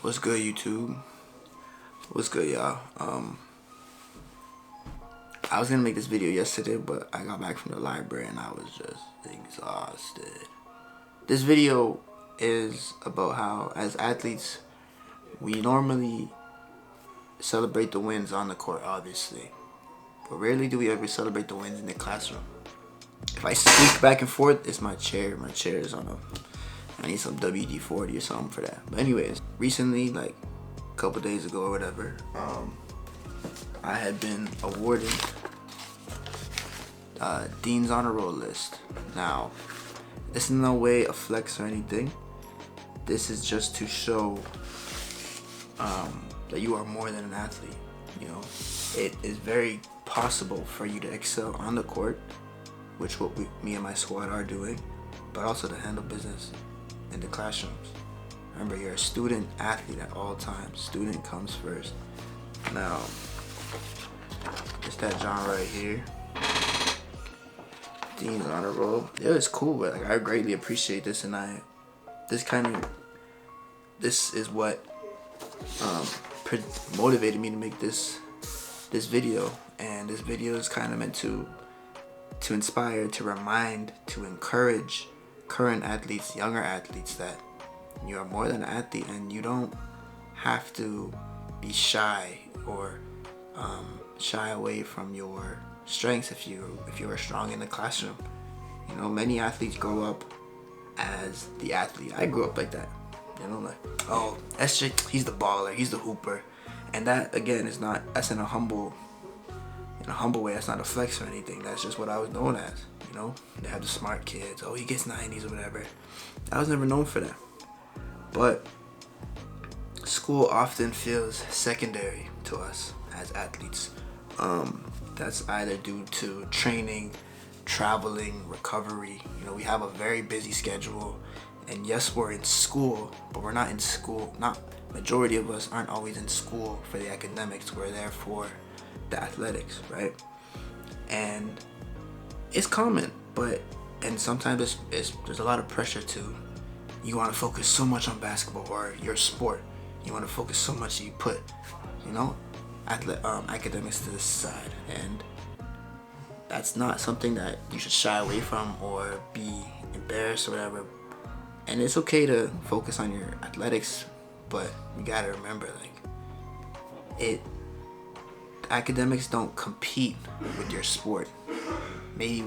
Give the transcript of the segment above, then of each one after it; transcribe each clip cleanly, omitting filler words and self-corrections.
What's good, YouTube? What's good, y'all? I was gonna make this video yesterday, but I got back from the library and I was just exhausted. This video is about how, as athletes, we normally celebrate the wins on the court, obviously, but rarely do we ever celebrate the wins in the classroom. If I squeak back and forth, it's my chair. My chair is on I need some WD-40 or something for that. But anyways, recently, like a couple days ago or whatever, I had been awarded Dean's Honor Roll list. Now, this is in no way a flex or anything. This is just to show that you are more than an athlete. You know, it is very possible for you to excel on the court, which me and my squad are doing, but also to handle business in the classrooms. Remember, you're a student athlete at all times. Student comes first. Now, it's that John right here. Dean's Honor Roll. Yeah, it's cool, but like, I greatly appreciate this, and this is what motivated me to make this video. And this video is kind of meant to inspire, to remind, to encourage current athletes, younger athletes, that you are more than an athlete and you don't have to be shy or shy away from your strengths if you are strong in the classroom. You know, many athletes grow up as the athlete. I grew up like that. You know, like, oh, SJ, he's the baller, he's the hooper. And that, again, that's in a humble way. That's not a flex or anything. That's just what I was known as. You know, they have the smart kids. Oh, he gets 90s or whatever. I was never known for that. But school often feels secondary to us as athletes. That's either due to training, traveling, recovery. You know, we have a very busy schedule. And yes, we're in school, but we're not in school. Majority of us aren't always in school for the academics. We're there for the athletics, right? And it's common, and sometimes there's a lot of pressure to, you want to focus so much on basketball or your sport. You want to focus so much that you put, you know, academics to the side, and that's not something that you should shy away from or be embarrassed or whatever. And it's okay to focus on your athletics, but you gotta remember, like, academics don't compete with your sport. Maybe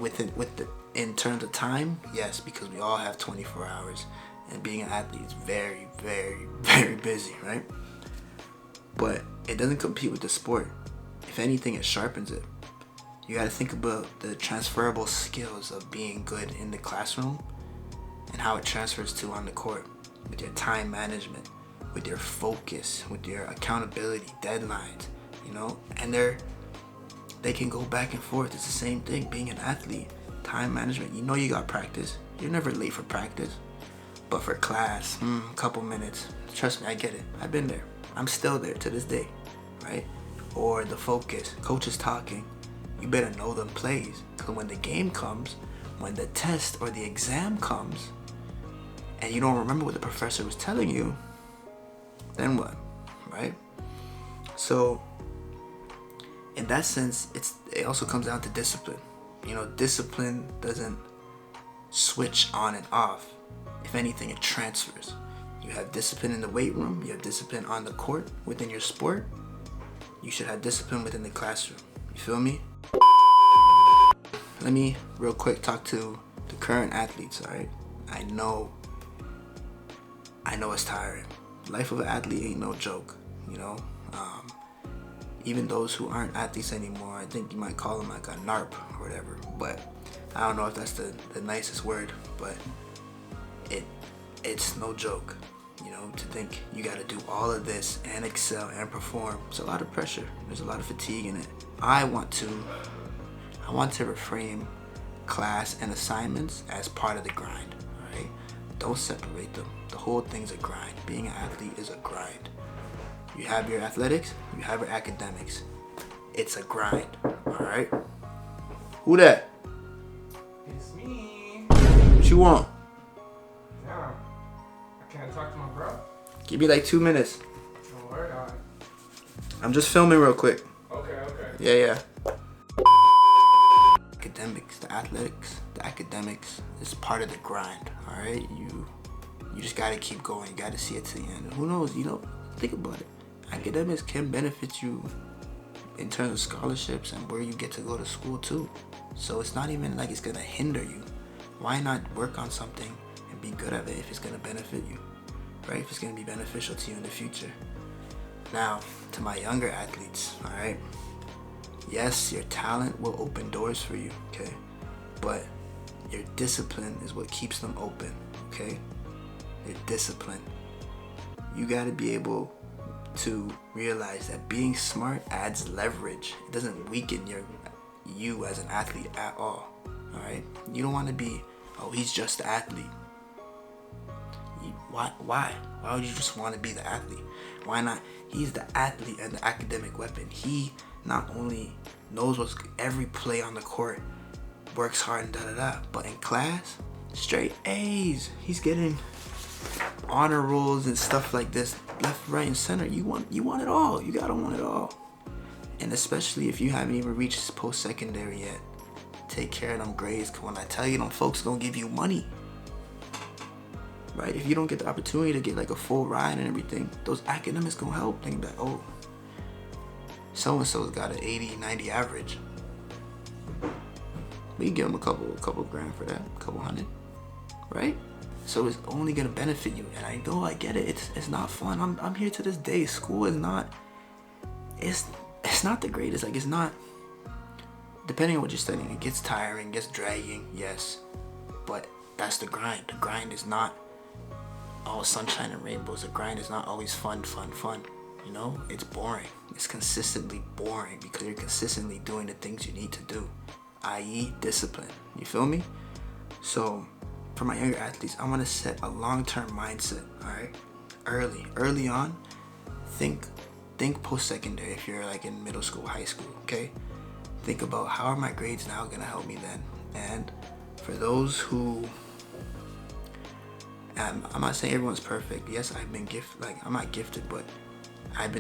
in terms of time, yes, because we all have 24 hours, and being an athlete is very, very, very busy, right? But it doesn't compete with the sport. If anything, it sharpens it. You gotta think about the transferable skills of being good in the classroom and how it transfers to on the court, with your time management, with your focus, with your accountability, deadlines, you know, and they can go back and forth. It's the same thing being an athlete. Time management, you know, you got practice. You're never late for practice. But for class, a couple minutes. Trust me, I get it. I've been there. I'm still there to this day, right? Or the focus, coach is talking. You better know them plays, because when the game comes, when the test or the exam comes, and you don't remember what the professor was telling you, then what, right? So in that sense, it also comes down to discipline. You know, discipline doesn't switch on and off. If anything, it transfers. You have discipline in the weight room, you have discipline on the court within your sport. You should have discipline within the classroom. You feel me? Let me real quick talk to the current athletes, all right? I know it's tiring. Life of an athlete ain't no joke, you know? Even those who aren't athletes anymore, I think you might call them like a NARP or whatever, but I don't know if that's the nicest word, but it's no joke, you know, to think you got to do all of this and excel and perform. It's a lot of pressure. There's a lot of fatigue in it. I want to reframe class and assignments as part of the grind, all right? Don't separate them. The whole thing's a grind. Being an athlete is a grind. You have your athletics, you have your academics. It's a grind, all right? Who that? It's me. What you want? Yeah. Can I talk to my bro? Give me like 2 minutes. I'm just filming real quick. Okay, okay. Yeah. Academics, the athletics, the academics is part of the grind. All right, you just gotta keep going. You gotta see it to the end. Who knows? Think about it. Academics can benefit you in terms of scholarships and where you get to go to school too. So it's not even like it's gonna hinder you. Why not work on something and be good at it if it's gonna benefit you, right? If it's gonna be beneficial to you in the future. Now, to my younger athletes, all right? Yes, your talent will open doors for you, okay? But your discipline is what keeps them open, okay? Your discipline. You gotta be able to realize that being smart adds leverage. It doesn't weaken you as an athlete at all, all right? You don't want to be, oh, he's just the athlete. Why would you just want to be the athlete? Why not? He's the athlete and the academic weapon. He not only knows what's every play on the court, works hard and but in class, straight A's. He's getting honor rolls and stuff like this, left, right, and center. You want it all. You gotta want it all. And especially if you haven't even reached post-secondary yet, take care of them grades. Cause when I tell you, them folks gonna give you money, right? If you don't get the opportunity to get like a full ride and everything, those academics gonna help. Think that, oh, so-and-so's got an 80, 90 average. We can give them a couple grand for that, a couple hundred, right? So it's only gonna benefit you. And I know, I get it. It's not fun. I'm here to this day. School is not. It's not the greatest. Like, it's not. Depending on what you're studying, it gets tiring, gets dragging. Yes, but that's the grind. The grind is not all sunshine and rainbows. The grind is not always fun. You know, it's boring. It's consistently boring because you're consistently doing the things you need to do, i.e., discipline. You feel me? So, for my younger athletes, I want to set a long-term mindset. All right, early on, think post-secondary. If you're like in middle school, high school, okay, think about how are my grades now gonna help me then. And for those who, I'm not saying everyone's perfect. Yes, I've been gifted. Like, I'm not gifted, but I've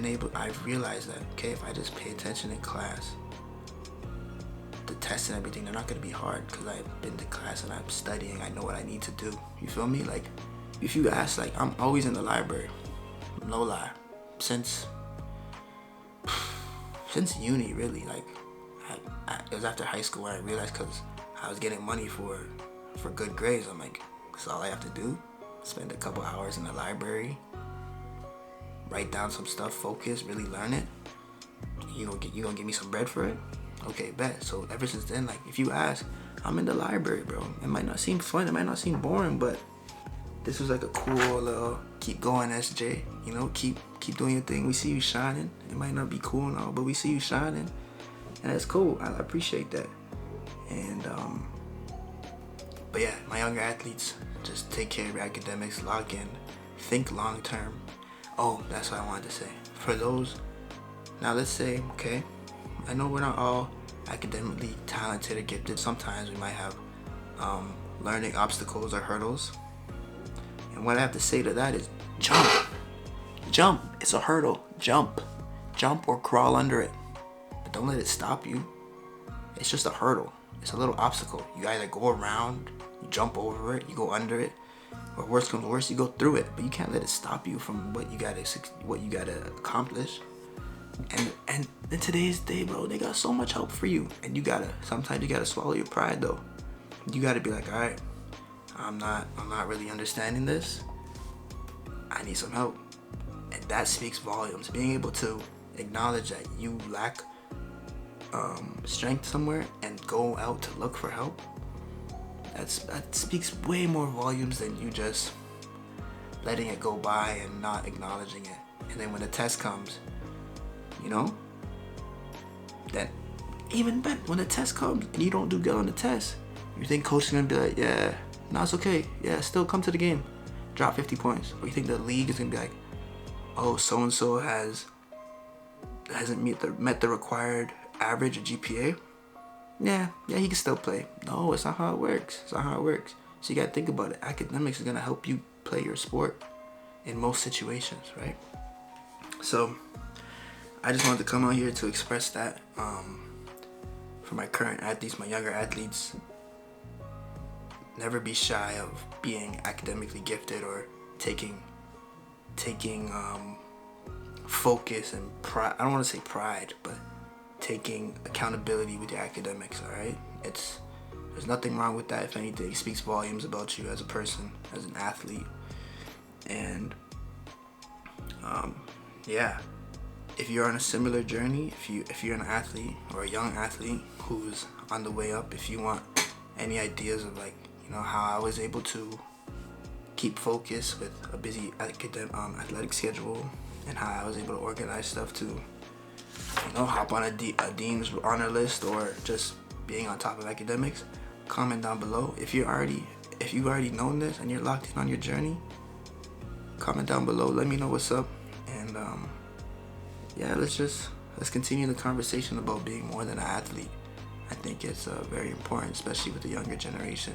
realized that, okay, if I just pay attention in class, the tests and everything, they're not gonna be hard because I've been to class and I'm studying. I know what I need to do. You feel me? Like, if you ask, like, I'm always in the library. No lie. Since uni, really. Like, it was after high school when I realized, because I was getting money for good grades. I'm like, that's all I have to do. Spend a couple hours in the library, write down some stuff, focus, really learn it. You gonna give me some bread for it? Okay, bet. So ever since then, like, if you ask, I'm in the library, bro. It might not seem fun, it might not seem boring, but this was like a cool little keep going, SJ. You know, keep doing your thing. We see you shining. It might not be cool and all, but we see you shining, and that's cool. I appreciate that. And but yeah, my younger athletes, just take care of your academics, lock in, think long term. Oh, that's what I wanted to say. For those, now let's say, okay, I know we're not all academically talented or gifted. Sometimes we might have learning obstacles or hurdles. And what I have to say to that is jump. It's a hurdle. Jump or crawl under it. But don't let it stop you. It's just a hurdle. It's a little obstacle. You either go around, you jump over it, you go under it, or worse comes to worse, you go through it. But you can't let it stop you from what you gotta accomplish. And in today's day, bro, they got so much help for you. And sometimes you gotta swallow your pride though. You gotta be like, all right, I'm not really understanding this. I need some help. And that speaks volumes. Being able to acknowledge that you lack strength somewhere and go out to look for help, that speaks way more volumes than you just letting it go by and not acknowledging it. And then when the test comes, you know, that even then, when the test comes and you don't do good on the test, you think coach is gonna be like, yeah, no, it's okay, yeah, still come to the game, drop 50 points. Or you think the league is gonna be like, oh, so and so hasn't met the required average of GPA. Yeah, he can still play. No, it's not how it works. So you gotta think about it. Academics is gonna help you play your sport in most situations, right? So I just wanted to come out here to express that for my current athletes, my younger athletes. Never be shy of being academically gifted or taking focus and pride. I don't want to say pride, but taking accountability with your academics. All right, there's nothing wrong with that. If anything, it speaks volumes about you as a person, as an athlete. And yeah, if you're on a similar journey, if you're an athlete or a young athlete who's on the way up, if you want any ideas of how I was able to keep focus with a busy athletic schedule, and how I was able to organize stuff to hop on a dean's honor list, or just being on top of academics, comment down below. If you've already known this and you're locked in on your journey, comment down below, let me know what's up. And yeah, let's continue the conversation about being more than an athlete. I think it's very important, especially with the younger generation.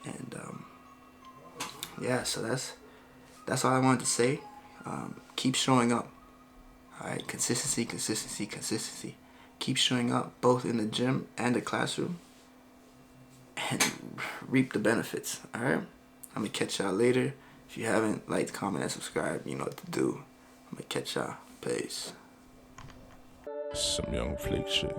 And yeah, so that's all I wanted to say. Keep showing up. All right, consistency. Keep showing up, both in the gym and the classroom, and reap the benefits. All right, I'm gonna catch y'all later. If you haven't liked, comment, and subscribe, you know what to do. I'm gonna catch y'all. Peace. Some young flake shit.